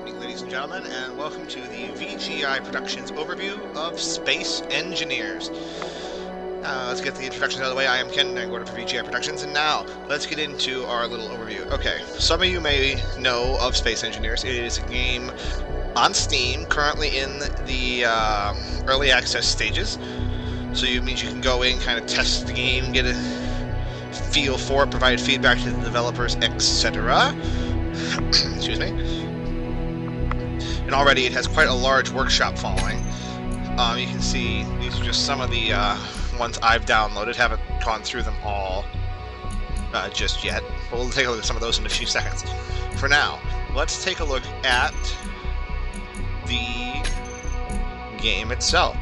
evening, ladies and gentlemen, and welcome to the VGI Productions overview of Space Engineers. Let's get the introductions out of the way. I am Ken Nangorda for VGI Productions, and now let's get into our little overview. Okay, some of you may know of Space Engineers. It is a game on Steam, currently in the early access stages. So it means you can go in, kind of test the game, get a feel for it, provide feedback to the developers, etc. Excuse me. And already it has quite a large workshop following. You can see these are just some of the ones I've downloaded. Haven't gone through them all just yet. But we'll take a look at some of those in a few seconds. For now, let's take a look at the game itself.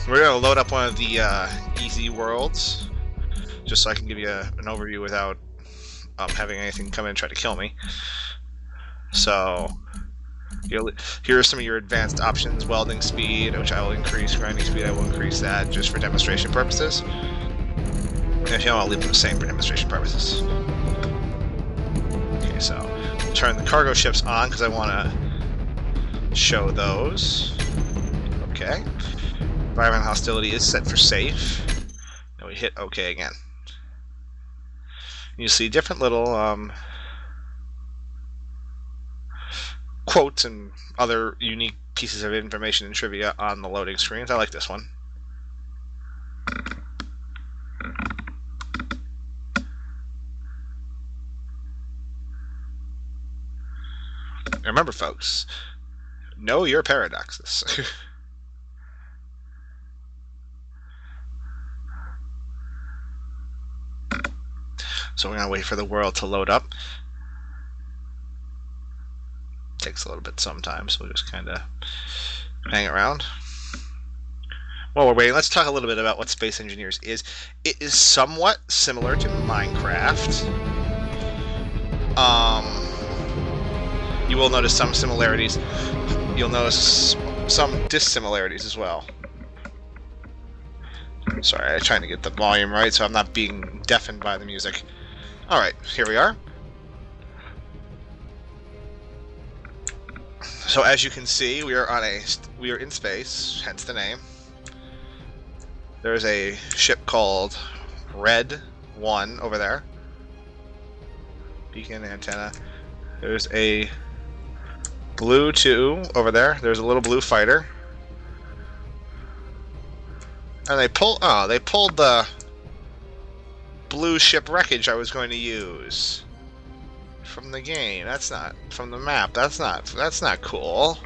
We're going to load up one of the easy worlds, just so I can give you an overview without having anything come in and try to kill me. So here are some of your advanced options: welding speed, which I will increase; grinding speed, I will increase that just for demonstration purposes. And if you don't, I'll leave them the same for demonstration purposes. Okay, so we'll turn the cargo ships on because I want to show those. Okay. Environment hostility is set for safe. And we hit OK again. You see different little quotes and other unique pieces of information and trivia on the loading screens. I like this one. Remember, folks, know your paradoxes. So we're going to wait for the world to load up. Takes a little bit sometimes, so we'll just kind of hang around. While we're waiting, let's talk a little bit about what Space Engineers is. It is somewhat similar to Minecraft. You will notice some similarities. You'll notice some dissimilarities as well. Sorry, I'm trying to get the volume right so I'm not being deafened by the music. Alright, here we are. So as you can see, we are in space, hence the name. There's a ship called Red 1 over there. Beacon antenna. There's a Blue 2 over there. There's a little blue fighter. And they pulled the blue ship wreckage I was going to use from the game. That's not from the map. That's not cool.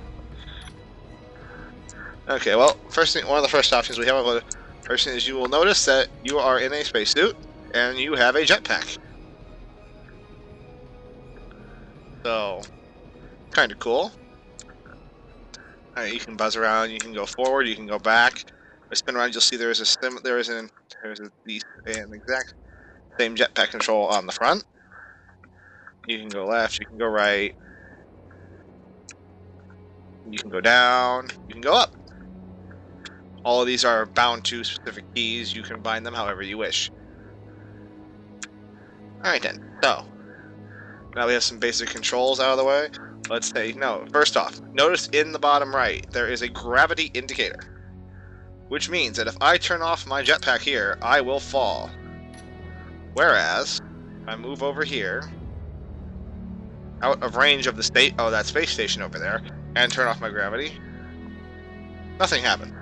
Okay, well, first thing, one of the first options we have, first thing is you will notice that you are in a spacesuit and you have a jetpack. So, kind of cool. Alright, you can buzz around. You can go forward. You can go back. If I spin around, you'll see there's an exact same jetpack control on the front. You can go left, you can go right, you can go down, you can go up. All of these are bound to specific keys. You can bind them however you wish. Alright then, so now we have some basic controls out of the way. Let's say, no, first off, notice in the bottom right there is a gravity indicator, which means that if I turn off my jetpack here, I will fall. Whereas, if I move over here, out of range of the that space station over there, and turn off my gravity, nothing happened.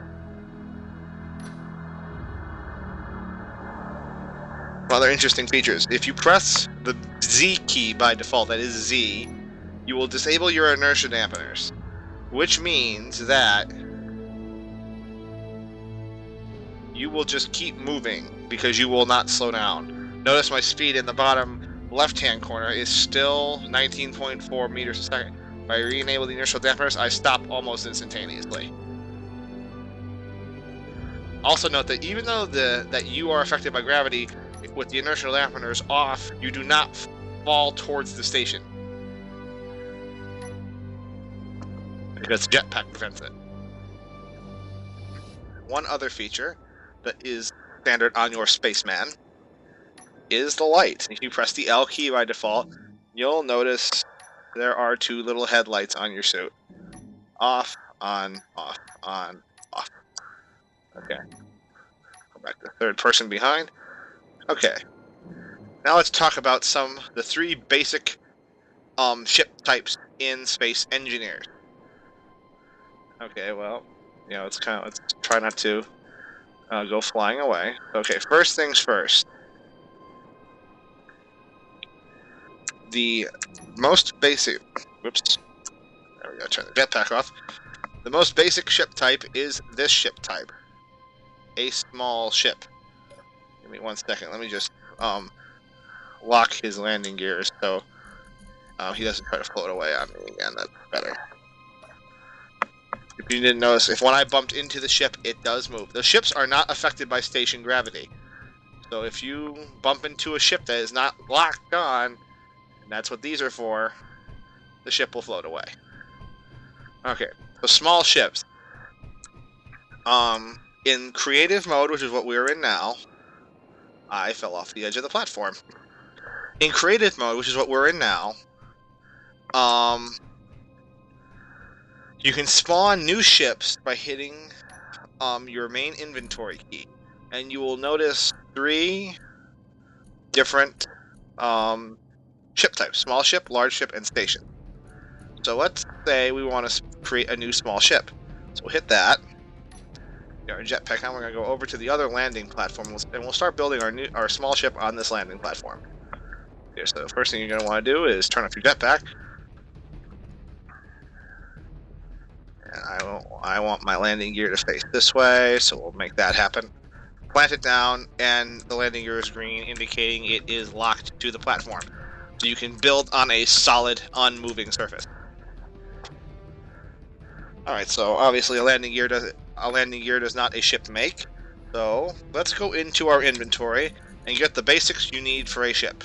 Other interesting features: if you press the Z key by default, that is Z, you will disable your inertia dampeners, which means that you will just keep moving because you will not slow down. Notice my speed in the bottom left-hand corner is still 19.4 meters a second. If I re-enable the inertial dampeners, I stop almost instantaneously. Also note that even though that you are affected by gravity, with the inertial dampeners off, you do not fall towards the station, because the jetpack prevents it. One other feature that is standard on your spaceman is the light. If you press the L key by default, you'll notice there are two little headlights on your suit. Off, on, off, on, off. Okay. Go back to third person behind. Okay. Now let's talk about the three basic ship types in Space Engineers. Okay, well, let's try not to go flying away. Okay, first things first. The most basic... Whoops. There we go, turn the jetpack off. The most basic ship type is this ship type. A small ship. Give me 1 second, let me just lock his landing gears so he doesn't try to float away on me again. That's better. If you didn't notice, if when I bumped into the ship, it does move. The ships are not affected by station gravity. So if you bump into a ship that is not locked on, and that's what these are for, the ship will float away. Okay, so small ships. In creative mode, which is what we're in now, I fell off the edge of the platform. In creative mode, which is what we're in now, you can spawn new ships by hitting your main inventory key, and you will notice 3 different ship types: small ship, large ship, and station. So let's say we want to create a new small ship. So we'll hit that. Get our jetpack on. We're going to go over to the other landing platform, and we'll start building our small ship on this landing platform. Okay, so the first thing you're going to want to do is turn off your jetpack. And I want my landing gear to face this way, so we'll make that happen. Plant it down, and the landing gear is green, indicating it is locked to the platform. So you can build on a solid, unmoving surface. Alright, so obviously a landing gear does not a ship make. So let's go into our inventory and get the basics you need for a ship.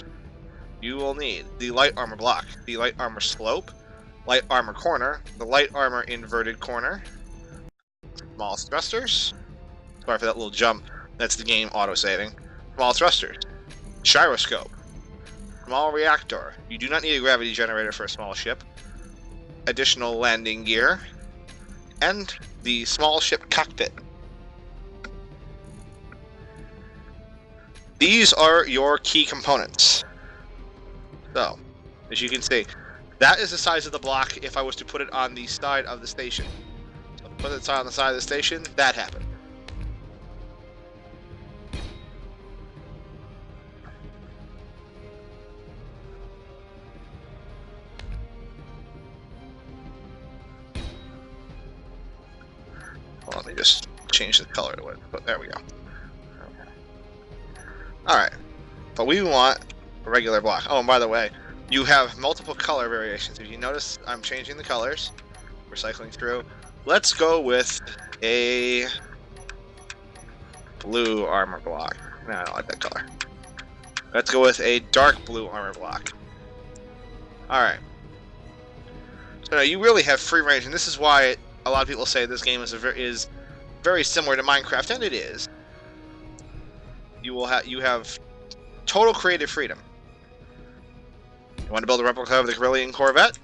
You will need the light armor block, the light armor slope, light armor corner, the light armor inverted corner, small thrusters. Sorry for that little jump. That's the game auto-saving. Small thrusters, gyroscope, small reactor. You do not need a gravity generator for a small ship. Additional landing gear, and the small ship cockpit. These are your key components. So, as you can see, that is the size of the block if I was to put it on the side of the station. So put it on the side of the station, that happened. Well, let me just change the color to it. But there we go. Okay. Alright. But we want a regular block. Oh, and by the way, you have multiple color variations. If you notice, I'm changing the colors. We're cycling through. Let's go with a blue armor block. No, I don't like that color. Let's go with a dark blue armor block. Alright. So now you really have free range, and this is why a lot of people say this game is very similar to Minecraft, and it is. You have total creative freedom. You want to build a replica of the Carillion Corvette?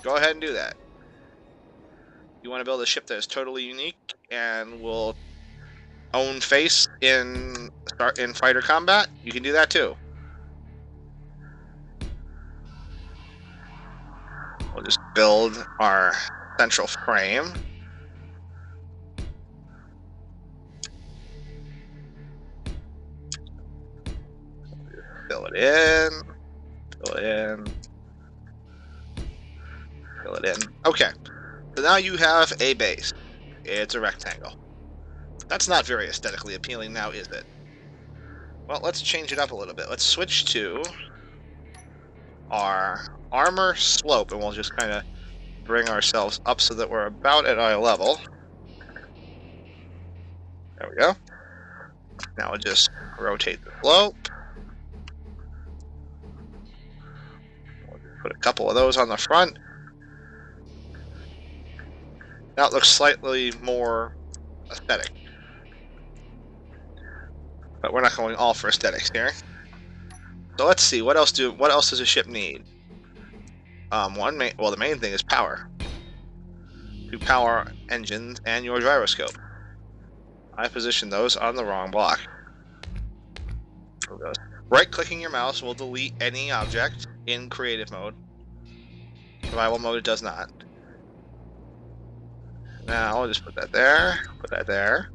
Go ahead and do that. You want to build a ship that is totally unique and will own face in fighter combat? You can do that too. We'll just build our central frame. Fill it in. Fill it in. Fill it in. Okay. So now you have a base. It's a rectangle. That's not very aesthetically appealing now, is it? Well, let's change it up a little bit. Let's switch to our armor slope, and we'll just kind of bring ourselves up so that we're about at eye level. There we go. Now we'll just rotate the slope. We'll put a couple of those on the front. Now it looks slightly more aesthetic. But we're not going all for aesthetics here. So let's see, what else does a ship need? the main thing is power. To power engines and your gyroscope. I positioned those on the wrong block. Right-clicking your mouse will delete any object in creative mode. Survival mode, it does not. Now, I'll just put that there, put that there.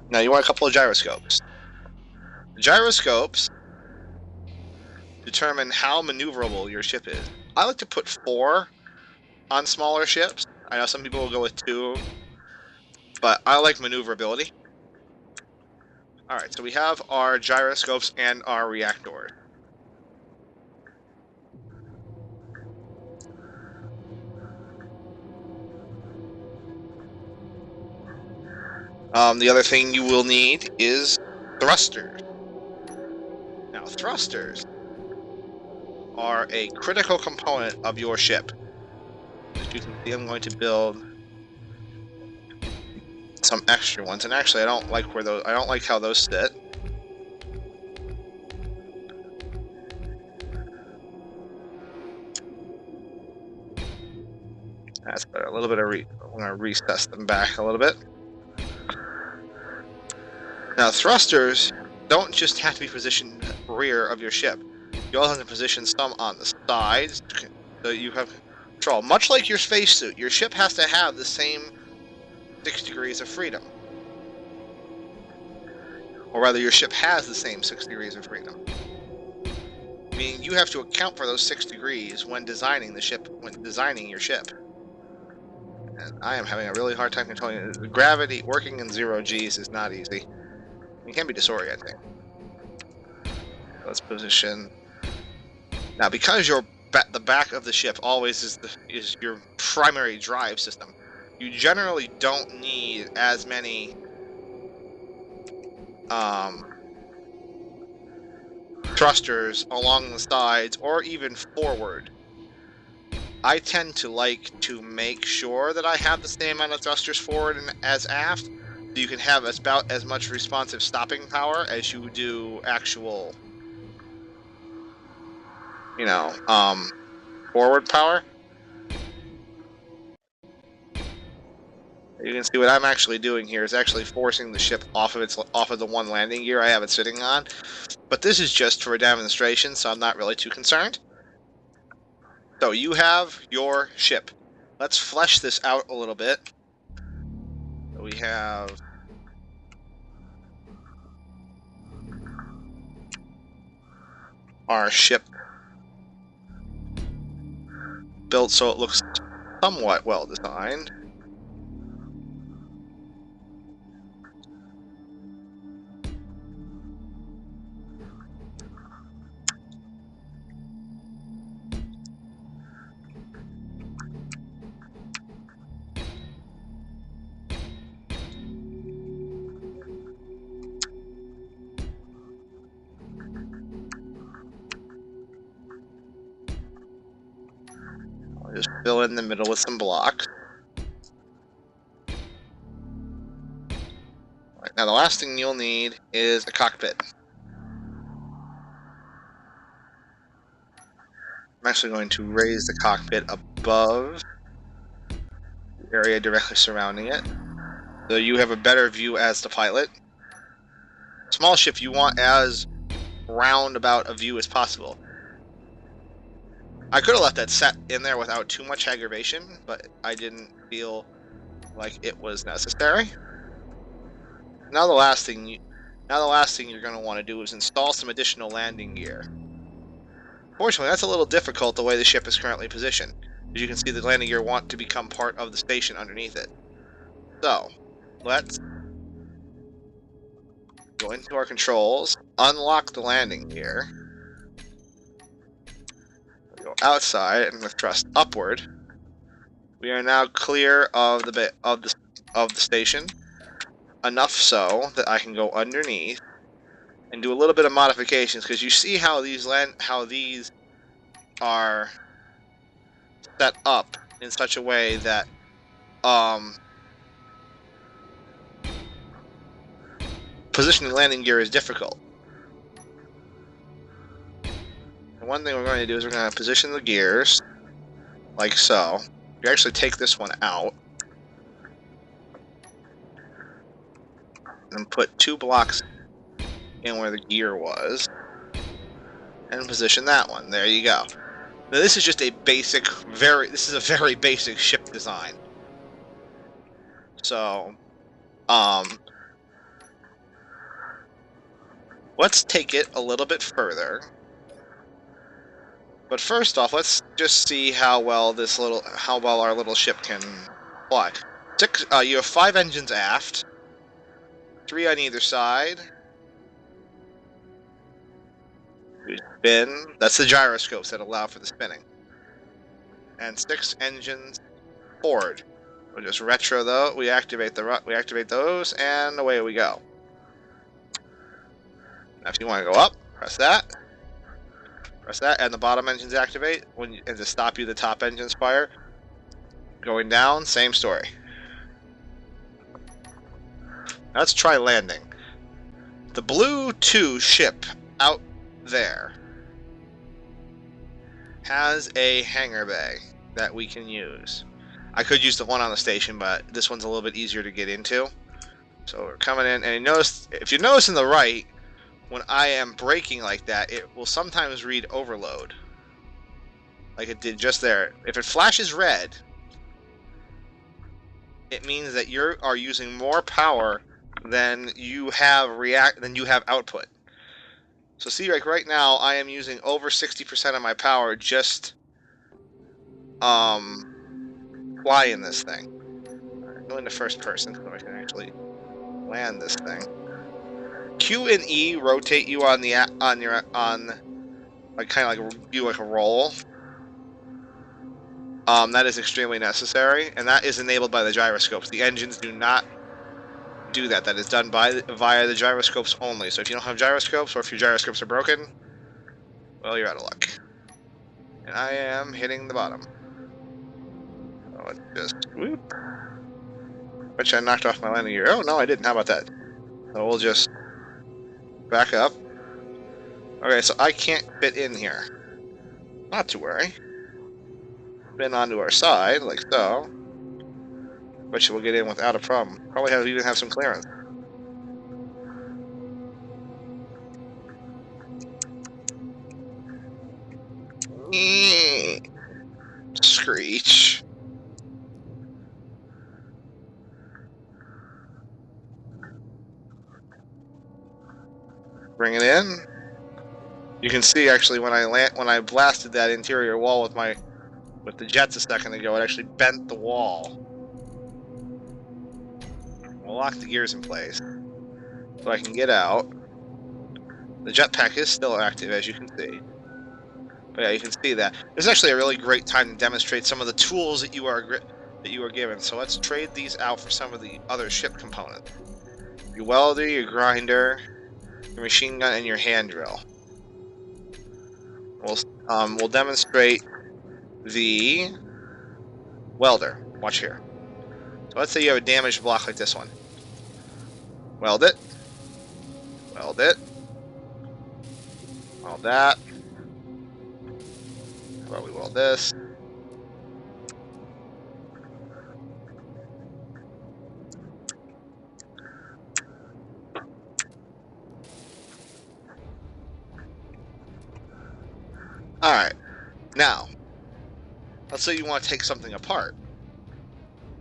Now, you want a couple of gyroscopes. Gyroscopes determine how maneuverable your ship is. I like to put 4 on smaller ships. I know some people will go with 2, but I like maneuverability. Alright, so we have our gyroscopes and our reactors. The other thing you will need is thrusters. Now, thrusters are a critical component of your ship. As you can see, I'm going to build some extra ones, and actually, I don't like how those sit. That's better. A little bit of I'm going to recess them back a little bit. Now, thrusters don't just have to be positioned rear of your ship. You also have to position some on the sides, so you have control. Much like your spacesuit, your ship has to have the same 6 degrees of freedom. Or rather, your ship has the same 6 degrees of freedom. Meaning you have to account for those 6 degrees when designing the ship, your ship. And I am having a really hard time controlling it. The gravity working in 0 G's is not easy. It can be disorienting. Let's position. Now, because the back of the ship always is your primary drive system, you generally don't need as many thrusters along the sides or even forward. I tend to like to make sure that I have the same amount of thrusters forward as aft, so you can have about as much responsive stopping power as you do actual, forward power. You can see what I'm actually doing here is actually forcing the ship off of the one landing gear I have it sitting on. But this is just for a demonstration, so I'm not really too concerned. So you have your ship. Let's flesh this out a little bit. We have our ship built so it looks somewhat well designed. Just fill in the middle with some blocks. Right, now the last thing you'll need is a cockpit. I'm actually going to raise the cockpit above the area directly surrounding it, so you have a better view as the pilot. Small ship, you want as roundabout a view as possible. I could have left that set in there without too much aggravation, but I didn't feel like it was necessary. Now the last thing you're going to want to do is install some additional landing gear. Fortunately, that's a little difficult the way the ship is currently positioned. As you can see, the landing gear want to become part of the station underneath it. So, let's go into our controls, unlock the landing gear. Go outside and with thrust upward. We are now clear of the station, enough so that I can go underneath and do a little bit of modifications, because you see how these are set up in such a way that positioning landing gear is difficult. And one thing we're going to do is we're going to position the gears like so. You actually take this one out and put 2 blocks in where the gear was, and position that one. There you go. Now this is just a basic, this is a very basic ship design. So, let's take it a little bit further. But first off, let's just see how well our little ship can fly. You have 5 engines aft, 3 on either side. Spin. That's the gyroscopes that allow for the spinning. And 6 engines forward. We'll just retro though. We activate those, and away we go. Now, if you want to go up, press that. Press that, and the bottom engines activate. And to stop you, the top engines fire. Going down, same story. Now let's try landing. The Blue 2 ship out there has a hangar bay that we can use. I could use the one on the station, but this one's a little bit easier to get into. So we're coming in, and if you notice in the right, when I am braking like that, it will sometimes read overload, like it did just there. If it flashes red, it means that you are using more power than you have output. So see, like right now, I am using over 60% of my power just flying this thing. Right, go into first person so I can actually land this thing. Q and E rotate you like kind of like do like a roll. That is extremely necessary, and that is enabled by the gyroscopes. The engines do not do that. That is done via the gyroscopes only. So if you don't have gyroscopes, or if your gyroscopes are broken, well, you're out of luck. And I am hitting the bottom. So let's just whoop. Bet you I knocked off my landing gear. Oh no, I didn't. How about that? So we'll just back up. Okay, so I can't fit in here. Not to worry. Spin onto our side, like so. Bet you we'll get in without a problem. Probably even have some clearance. Screech. Bring it in. You can see actually when I blasted that interior wall with the jets a second ago, it actually bent the wall. We'll lock the gears in place so I can get out. The jetpack is still active, as you can see. But yeah, you can see that. This is actually a really great time to demonstrate some of the tools that you are given. So let's trade these out for some of the other ship components. Your welder, your grinder, your machine gun, and your hand drill. We'll demonstrate the welder. Watch here. So let's say you have a damaged block like this one. Weld it. Weld it. Weld that. How about we weld this? Alright. Now, let's say you want to take something apart.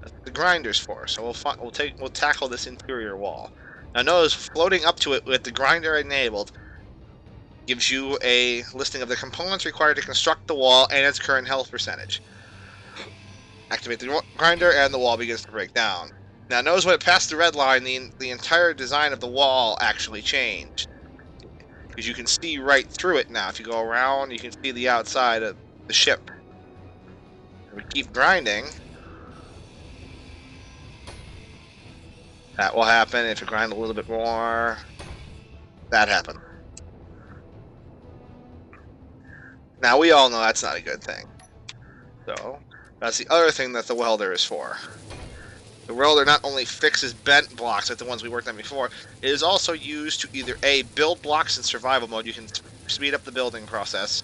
That's what the grinder's for. So we'll tackle this interior wall. Now notice, floating up to it with the grinder enabled gives you a listing of the components required to construct the wall and its current health percentage. Activate the grinder and the wall begins to break down. Now notice when it passed the red line, the entire design of the wall actually changed. Because you can see right through it now. If you go around, you can see the outside of the ship. If we keep grinding, that will happen. If you grind a little bit more, that happened. Now we all know that's not a good thing. So that's the other thing that the welder is for. The welder not only fixes bent blocks like the ones we worked on before, it is also used to either A, build blocks in survival mode. You can speed up the building process.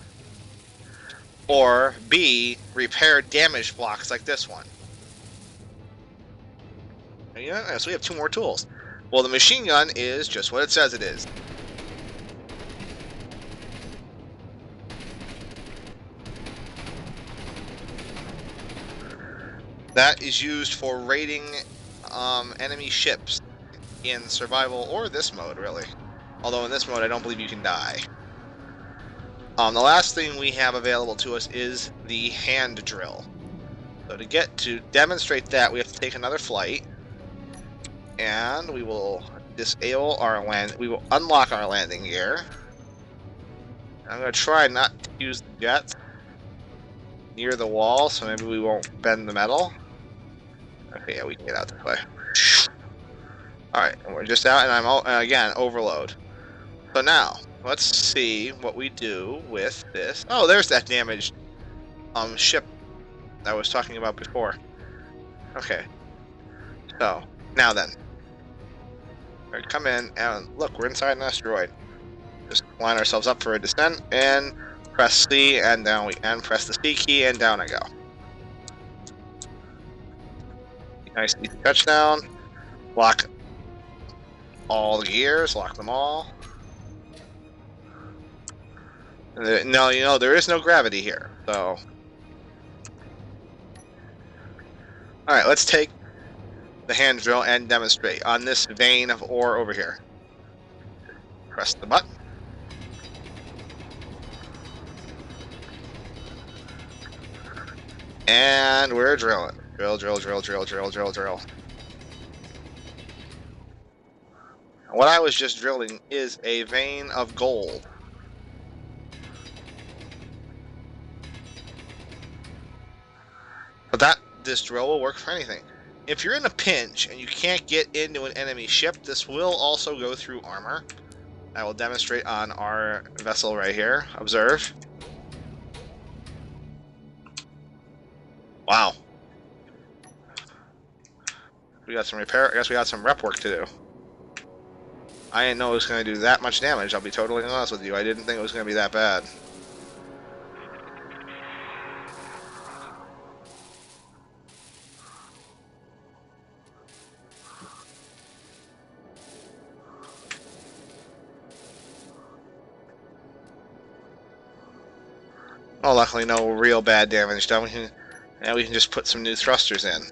or B, repair damaged blocks like this one. Yeah, so we have 2 more tools. Well, the machine gun is just what it says it is. That is used for raiding enemy ships in survival or this mode, really. Although in this mode, I don't believe you can die. The last thing we have available to us is the hand drill. So to demonstrate that, we have to take another flight, and we will disable our we will unlock our landing gear. I'm going to try not to use the jets near the wall, so maybe we won't bend the metal. Okay, yeah, we can get out this way. Alright, and we're just out, and I'm again overload. So now, let's see what we do with this. Oh, there's that damaged ship I was talking about before. Okay. So, now then. We're gonna come in, and look, we're inside an asteroid. Just line ourselves up for a descent, and press C, and down and press the C key, and down I go. Nice easy touchdown. Lock all the gears, lock them all. No, you know, there is no gravity here, so... Alright, let's take the hand drill and demonstrate on this vein of ore over here. Press the button. And we're drilling. Drill, drill, drill, drill, drill, drill, drill. What I was just drilling is a vein of gold. But this drill will work for anything. If you're in a pinch and you can't get into an enemy ship, this will also go through armor. I will demonstrate on our vessel right here. Observe. Wow. We got some repair. I guess we got some rep work to do. I didn't know it was going to do that much damage. I'll be totally honest with you. I didn't think it was going to be that bad. Oh, luckily no real bad damage done. And we can just put some new thrusters in.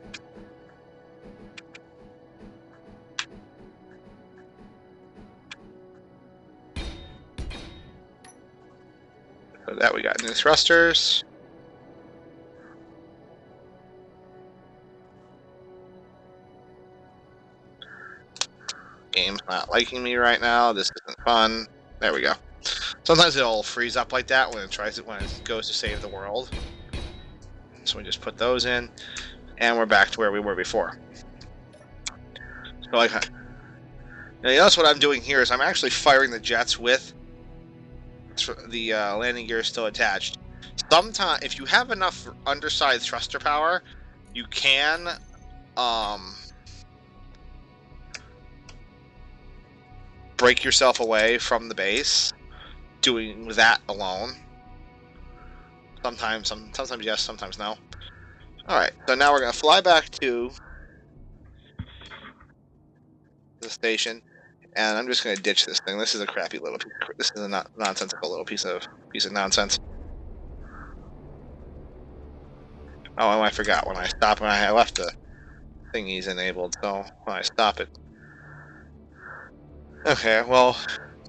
So that we got new thrusters. Game's not liking me right now. This isn't fun. There we go. Sometimes it'll freeze up like that when it goes to save the world. So we just put those in, and we're back to where we were before. So now you notice what I'm doing here is I'm actually firing the jets with the landing gear still attached. Sometimes, if you have enough underside thruster power, you can break yourself away from the base doing that alone. Sometimes yes, sometimes no. Alright, so now we're going to fly back to the station, and I'm just going to ditch this thing. This is a crappy little piece. This is a nonsensical little piece of nonsense. Oh, and I forgot when I stopped, when I left the thingies enabled, so when I stop it. Okay, well,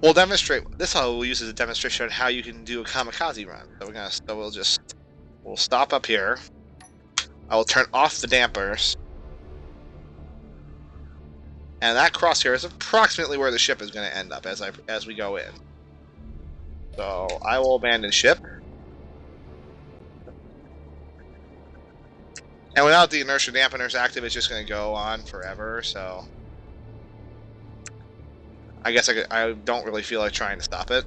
we'll demonstrate. This we'll use as a demonstration on how you can do a kamikaze run. So we'll stop up here. I will turn off the dampers. And that crosshair is approximately where the ship is going to end up as we go in. So I will abandon ship. And without the inertia dampeners active, it's just going to go on forever. So I guess I don't really feel like trying to stop it.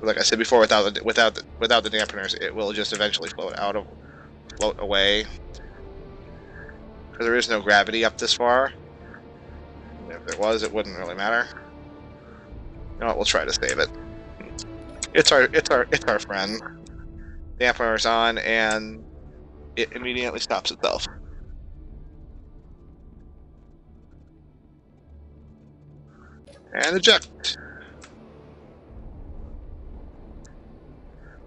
Like I said before, without the dampeners, it will just eventually float away. Because there is no gravity up this far. If there was, it wouldn't really matter. You know what? We'll try to save it. It's our friend. Dampener's on, and it immediately stops itself. And eject.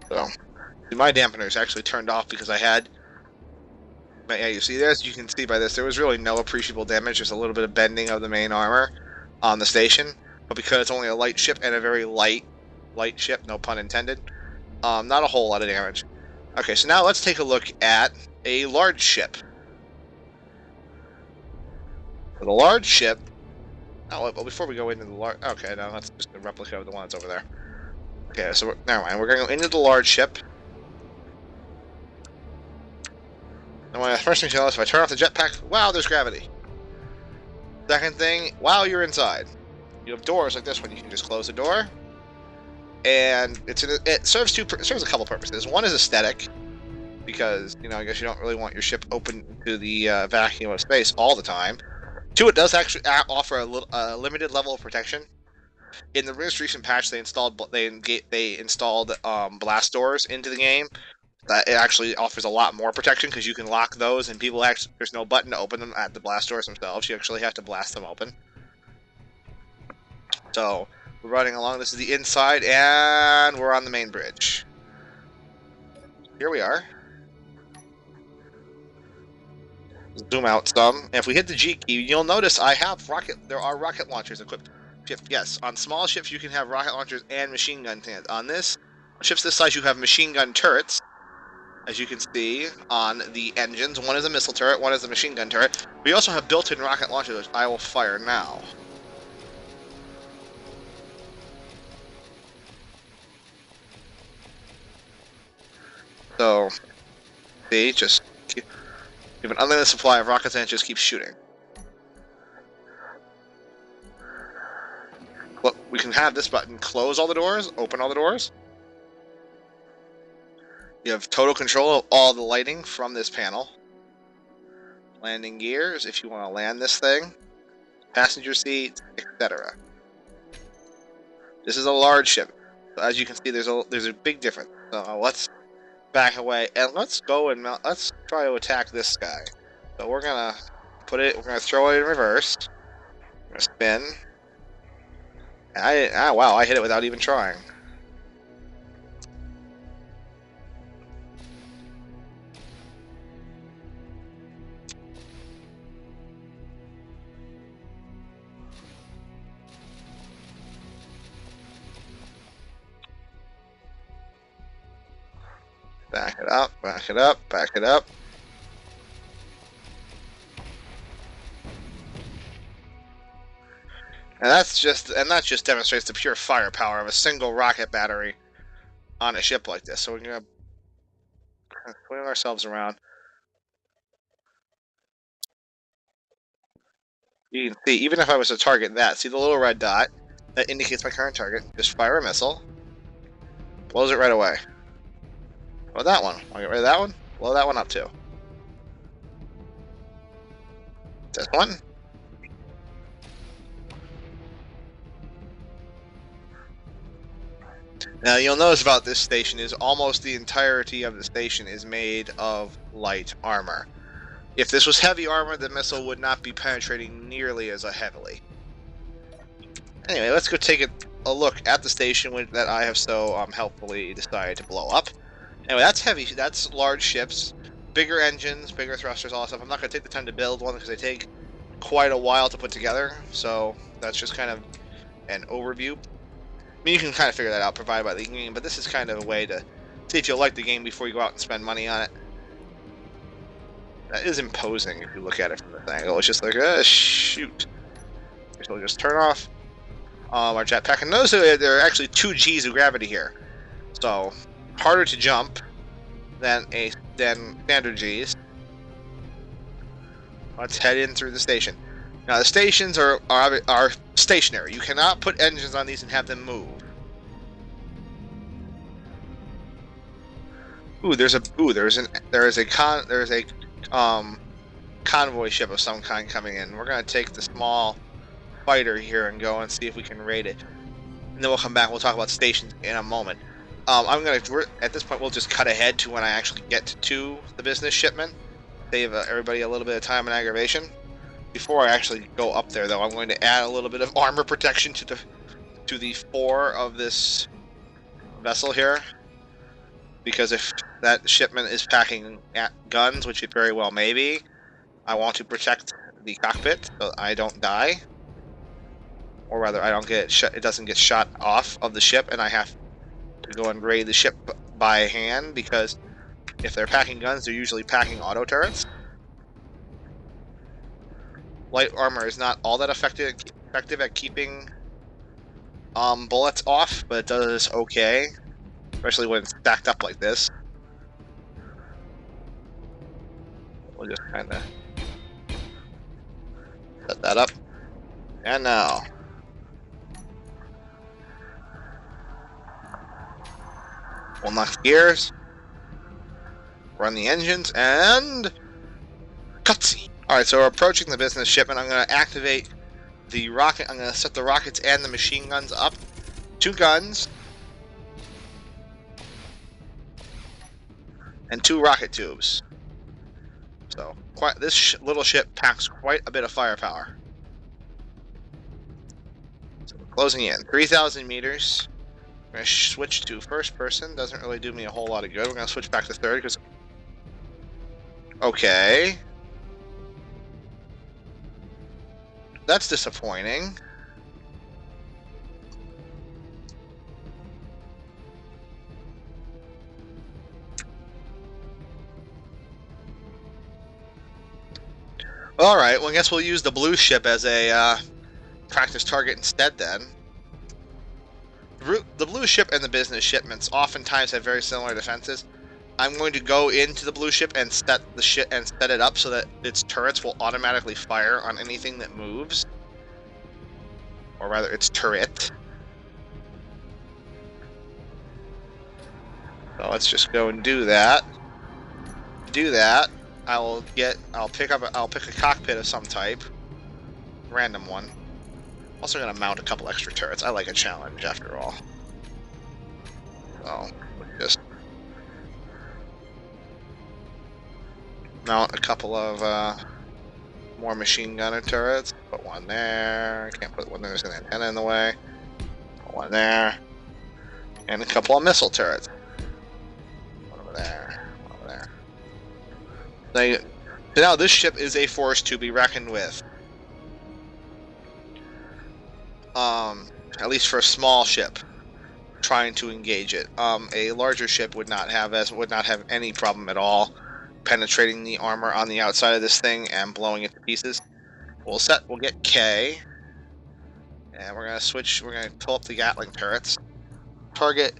So, my dampener is actually turned off because I had. But yeah, you see, as you can see by this, there was really no appreciable damage. Just a little bit of bending of the main armor on the station, but because it's only a light ship and a very light ship, no pun intended, not a whole lot of damage. Okay, so now let's take a look at a large ship. For the large ship. Oh, well, before we go into the large... Okay, no, that's just a replica of the one that's over there. Okay, so never mind. We're going to go into the large ship. And the first thing you notice, if I turn off the jetpack, wow, there's gravity. Second thing, wow, you're inside. You have doors like this one. You can just close the door. And it serves a couple purposes. One is aesthetic, because, you know, I guess you don't really want your ship open to the vacuum of space all the time. Two, it does actually offer a limited level of protection. In the most recent patch, they installed blast doors into the game. That it actually offers a lot more protection because you can lock those, and there's no button to open them at the blast doors themselves. You actually have to blast them open. So we're running along. This is the inside, and we're on the main bridge. Here we are. Zoom out some. And if we hit the G key, you'll notice there are rocket launchers equipped. Yes, on small ships you can have rocket launchers and machine gun stands. On ships this size, you have machine gun turrets, as you can see on the engines. One is a missile turret, one is a machine gun turret. We also have built-in rocket launchers, which I will fire now. So, see, just give an unlimited supply of rockets and just keep shooting. Well, we can have this button close all the doors, open all the doors. You have total control of all the lighting from this panel. Landing gears, if you want to land this thing. Passenger seats, etc. This is a large ship. So as you can see, there's a big difference. So let's back away and let's try to attack this guy. So we're gonna we're gonna throw it in reverse. We're gonna spin. Wow, I hit it without even trying. Back it up, back it up, back it up. And that just demonstrates the pure firepower of a single rocket battery on a ship like this. So we're gonna swing ourselves around. You can see, even if I was to target that, see the little red dot? That indicates my current target. Just fire a missile. Blows it right away. Well, that one. I'll get rid of that one. Blow that one up too. This one. Now, you'll notice about this station is almost the entirety of the station is made of light armor. If this was heavy armor, the missile would not be penetrating nearly as heavily. Anyway, let's go take a look at the station that I have so helpfully decided to blow up. Anyway, that's heavy. That's large ships, bigger engines, bigger thrusters, all that stuff. I'm not going to take the time to build one because they take quite a while to put together. So that's just kind of an overview. I mean, you can kind of figure that out provided by the game, but this is kind of a way to see if you'll like the game before you go out and spend money on it. That is imposing if you look at it from this angle. It's just like, shoot. So we'll just turn off our jetpack. And notice that there are actually 2 G's of gravity here. So, harder to jump than standard G's. Let's head in through the station. Now, the stations are stationary. You cannot put engines on these and have them move. Ooh, there is a convoy ship of some kind coming in. We're gonna take the small fighter here and go and see if we can raid it. And then we'll come back. We'll talk about stations in a moment. we're, at this point, we'll just cut ahead to when I actually get to the business shipment. Save everybody a little bit of time and aggravation. Before I actually go up there, though, I'm going to add a little bit of armor protection to the fore of this vessel here, because if that shipment is packing guns, which it very well may be, I want to protect the cockpit so I don't die, or rather, I don't get it doesn't get shot off of the ship, and I have to go and raid the ship by hand, because if they're packing guns, they're usually packing auto turrets. Light armor is not all that effective at keeping bullets off, but it does okay, especially when it's stacked up like this. We'll just kind of set that up. And now, we'll knock gears, run the engines, and cutscene. Alright, so we're approaching the business shipment. I'm going to activate the rocket. I'm going to set the rockets and the machine guns up. 2 guns. And 2 rocket tubes. So, this little ship packs quite a bit of firepower. So we're closing in. 3,000 meters. I'm going to switch to first person. Doesn't really do me a whole lot of good. We're going to switch back to third because... Okay. That's disappointing. Alright, well I guess we'll use the blue ship as a practice target instead then. The blue ship and the business shipments oftentimes have very similar defenses. I'm going to go into the blue ship and set it up so that its turrets will automatically fire on anything that moves. Or rather, its turret. So let's just go and do that. I'll pick a cockpit of some type. Random one. Also gonna mount a couple extra turrets. I like a challenge after all. So just mount a couple of more machine gunner turrets. Put one there. Can't put one there, there's an antenna in the way. Put one there. And a couple of missile turrets. One over there. One over there. Now this ship is a force to be reckoned with. At least for a small ship trying to engage it. A larger ship would not have any problem at all penetrating the armor on the outside of this thing and blowing it to pieces. We'll get K, and we're gonna pull up the Gatling turrets. Target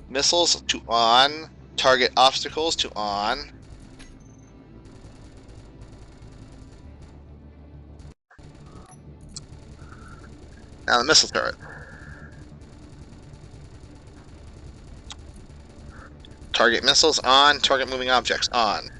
missiles to on, target obstacles to on. Now the missile turret. Target missiles on, target moving objects on.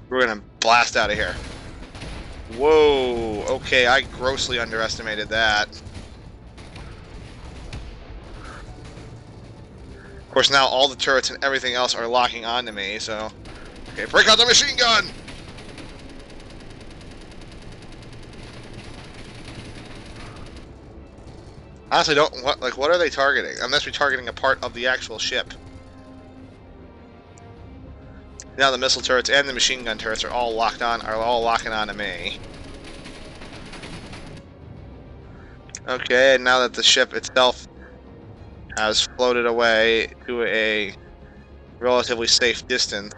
We're gonna blast out of here. Whoa, okay, I grossly underestimated that. Of course, now all the turrets and everything else are locking onto me, so... Okay, break out the machine gun! Honestly, what are they targeting? Unless we're targeting a part of the actual ship. Now the missile turrets and the machine gun turrets are all locking on to me. Okay, and now that the ship itself has floated away to a relatively safe distance,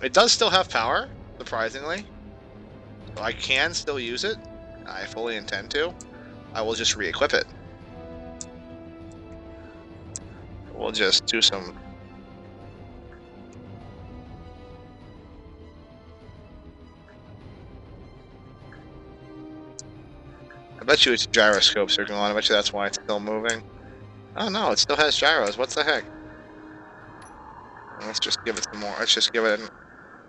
it does still have power, surprisingly. So I can still use it. I fully intend to. I will just re-equip it. We'll just do some... I bet you it's gyroscopes are going. I bet you that's why it's still moving. Oh no, it still has gyros. What the heck? Let's just give it some more. Let's just give it.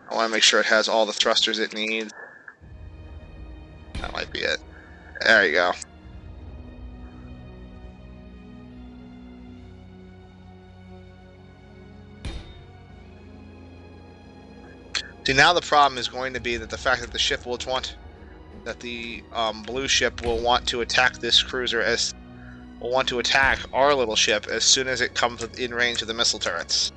I want to make sure it has all the thrusters it needs. That might be it. There you go. See, now the problem is going to be that the fact that the ship will want, that the blue ship will want to attack this cruiser will want to attack our little ship as soon as it comes in range of the missile turrets.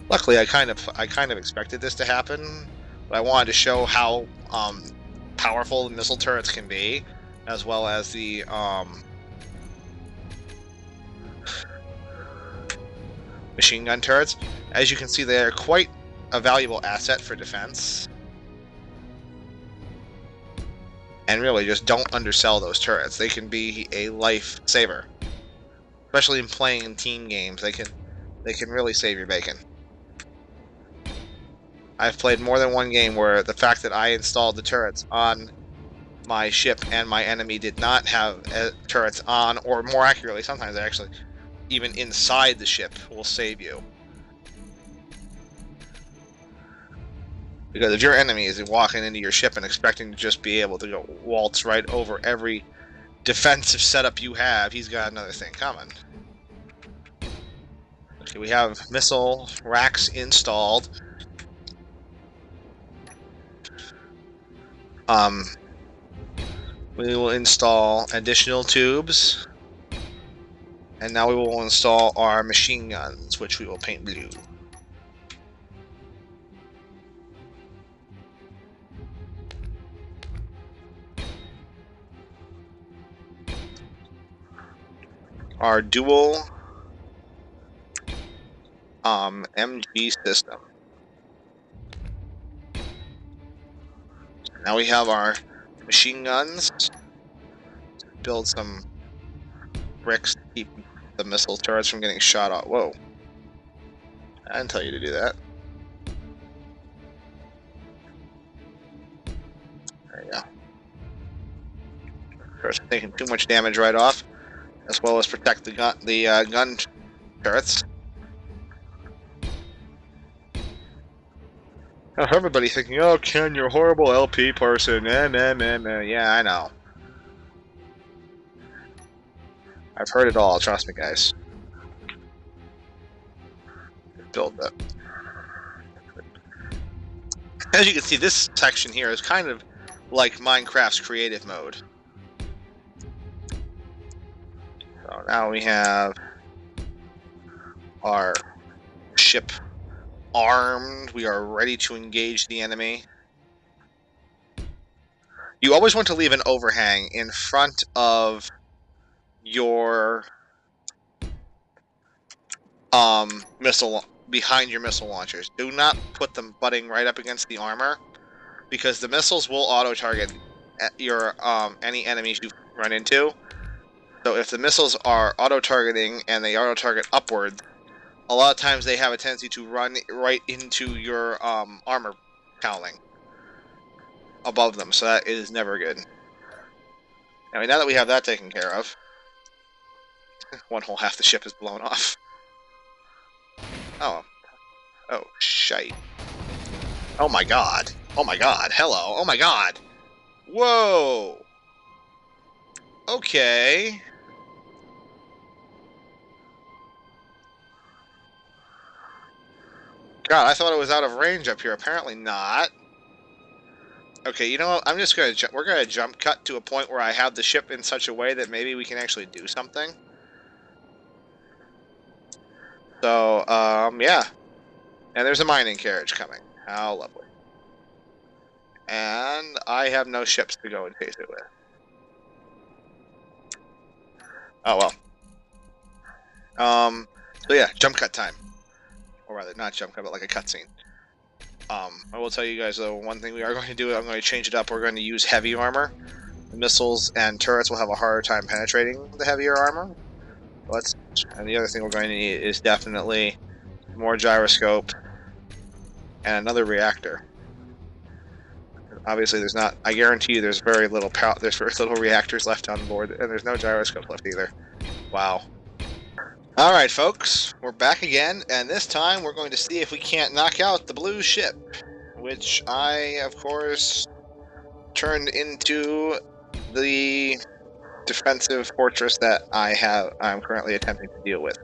Luckily, I kind of expected this to happen, but I wanted to show how powerful the missile turrets can be, as well as the machine gun turrets. As you can see, they are quite a valuable asset for defense. And really, just don't undersell those turrets. They can be a lifesaver, especially in playing in team games. They can really save your bacon. I've played more than one game where the fact that I installed the turrets on my ship and my enemy did not have turrets on, or more accurately, sometimes they actually even inside the ship will save you. Because if your enemy is walking into your ship and expecting to just be able to go waltz right over every defensive setup you have, he's got another thing coming. Okay, we have missile racks installed. We will install additional tubes. And now we will install our machine guns, which we will paint blue. Our dual MG system. Now we have our machine guns. Build some bricks to keep the missile turrets from getting shot off. Whoa. I didn't tell you to do that. There you go. Turrets are taking too much damage right off, as well as protect the gun turrets. Now, everybody thinking, oh, Ken, you're a horrible LP person. Yeah, I know. I've heard it all, trust me, guys. Build that. As you can see, this section here is kind of like Minecraft's creative mode. So now we have our ship armed. We are ready to engage the enemy. You always want to leave an overhang in front of your behind your missile launchers. Do not put them butting right up against the armor, because the missiles will auto-target your any enemies you run into. So if the missiles are auto-targeting and they auto-target upwards, a lot of times they have a tendency to run right into your armor cowling above them, so that is never good. I mean, now that we have that taken care of, one whole half the ship is blown off. Oh. Oh, shite. Oh my god. Oh my god. Hello. Oh my god. Whoa. Okay. God, I thought it was out of range up here. Apparently not. Okay, you know what? I'm just gonna we're gonna jump cut to a point where I have the ship in such a way that maybe we can actually do something. So, yeah. And there's a mining carriage coming. How lovely. And I have no ships to go and chase it with. Oh, well. So yeah, jump cut time. Or rather, not jump cut, but like a cutscene. I will tell you guys, though, one thing we are going to do, I'm going to change it up. We're going to use heavy armor. The missiles and turrets will have a harder time penetrating the heavier armor. And the other thing we're going to need is definitely more gyroscope and another reactor. Obviously, there's not. I guarantee you, there's very little power. There's very little reactors left on board, and there's no gyroscope left either. Wow. All right, folks, we're back again, and this time we're going to see if we can't knock out the blue ship, which I, of course, turned into the defensive fortress that I'm currently attempting to deal with.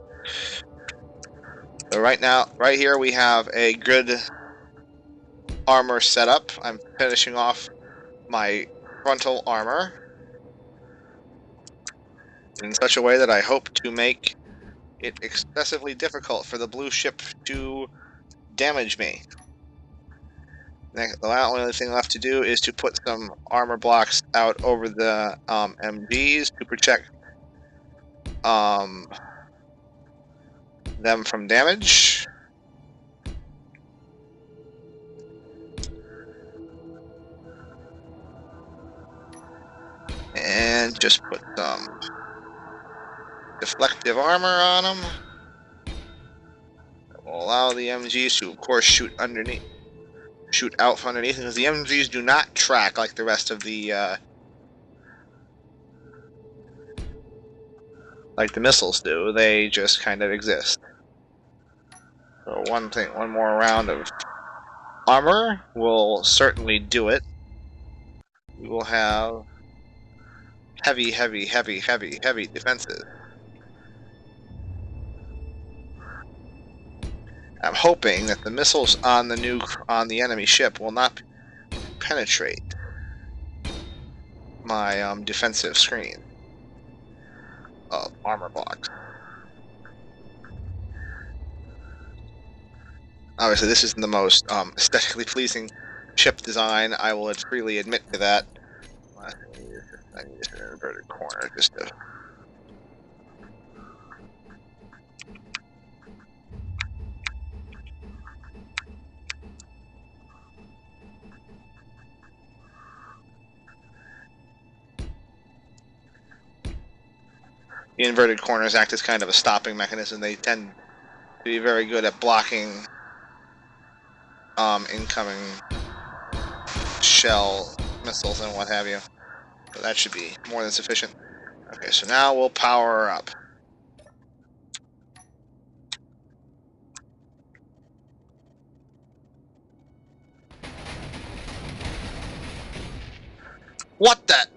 So right here, we have a good armor setup. I'm finishing off my frontal armor in such a way that I hope to make it excessively difficult for the blue ship to damage me. The only thing left to do is to put some armor blocks out over the MGs to protect them from damage. And just put some deflective armor on them. That will allow the MGs to, of course, shoot out from underneath, because the MGs do not track like the rest of the missiles do. They just kind of exist. So one more round of armor will certainly do it. We will have heavy defenses. I'm hoping that the missiles on the enemy ship will not penetrate my defensive screen of armor blocks. Obviously, this isn't the most aesthetically pleasing ship design. I will freely admit to that. I need an inverted corner just to. The inverted corners act as kind of a stopping mechanism. They tend to be very good at blocking incoming shell missiles and what have you. So that should be more than sufficient. Okay, so now we'll power up. What the?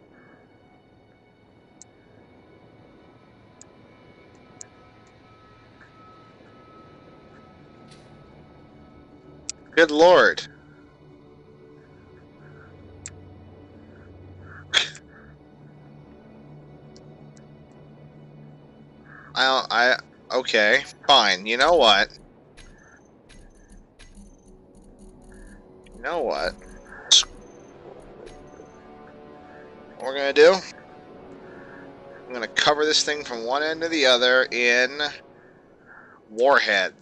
Good lord. Okay, fine. You know what? What we're gonna do? I'm gonna cover this thing from one end to the other in warheads.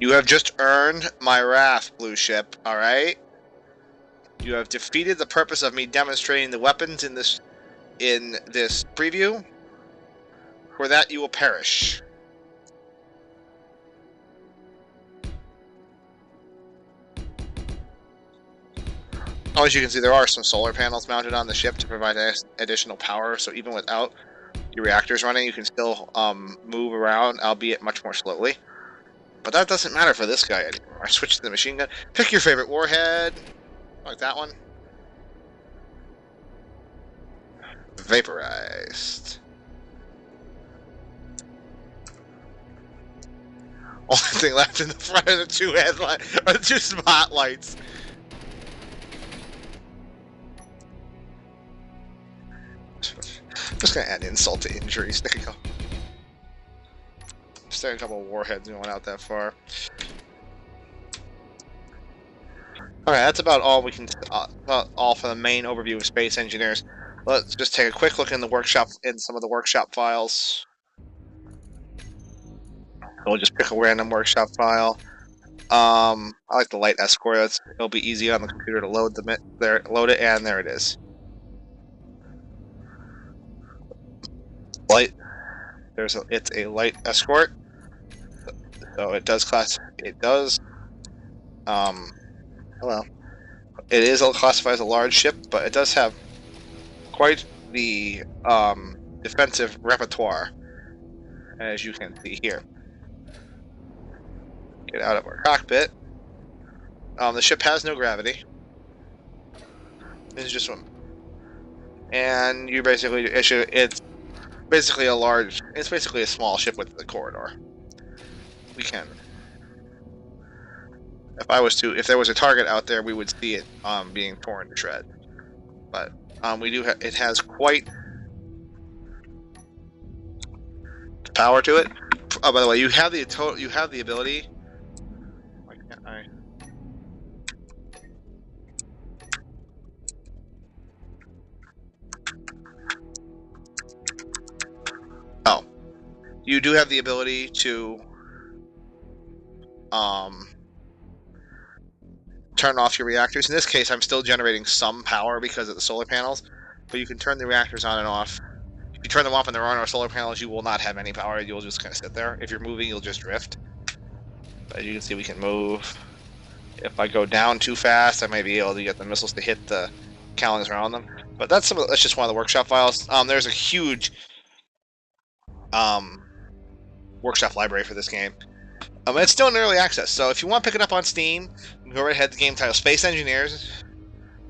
You have just earned my wrath, blue ship, alright? You have defeated the purpose of me demonstrating the weapons in this preview. For that you will perish. As you can see, there are some solar panels mounted on the ship to provide additional power, so even without your reactors running, you can still move around, albeit much more slowly. But that doesn't matter for this guy anymore. I switched to the machine gun. Pick your favorite warhead. Like that one. Vaporized. Only thing left in the front of the two headlights are the two spotlights. Just gonna add insult to injuries. There you go. Just a couple of warheads going out that far. Alright, that's about all we can. About all for the main overview of Space Engineers. Let's just take a quick look in the workshop, in some of the workshop files. We'll just pick a random workshop file. I like the light escort. It'll be easy on the computer to load load it, and there it is. Light. It's a light escort. So it does Well, it is classified as a large ship, but it does have quite the defensive repertoire, as you can see here. Get out of our cockpit. The ship has no gravity. It's just one, and you basically it's basically it's basically a small ship with the corridor. We can, if there was a target out there, we would see it being torn to shreds. But it has quite power to it. Oh, by the way, you have the ability. Why can't I? Oh, you do have the ability to turn off your reactors. In this case, I'm still generating some power because of the solar panels, but you can turn the reactors on and off. If you turn them off and there are no solar panels, you will not have any power. You'll just kind of sit there. If you're moving, you'll just drift. But as you can see, we can move. If I go down too fast, I might be able to get the missiles to hit the cowlings around them. But that's just one of the workshop files. There's a huge workshop library for this game. It's still in early access, so if you want to pick it up on Steam, go right ahead. The game title Space Engineers.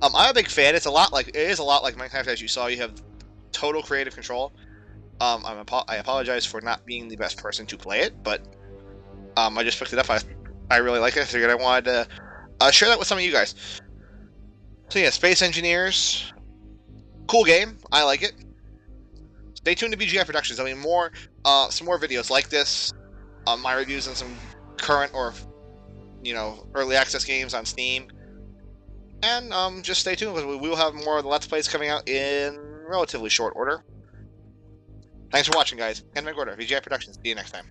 I'm a big fan. It is a lot like Minecraft, as you saw. You have total creative control. I apologize for not being the best person to play it, but I just picked it up. I really like it. I figured I wanted to share that with some of you guys. So yeah, Space Engineers, cool game. I like it. Stay tuned to VGI Productions. I mean, some more videos like this. My reviews on some current or early access games on Steam, and just stay tuned because we will have more of the Let's Plays coming out in relatively short order. Thanks for watching, guys. Ken Van Gorder, VGI Productions. See you next time.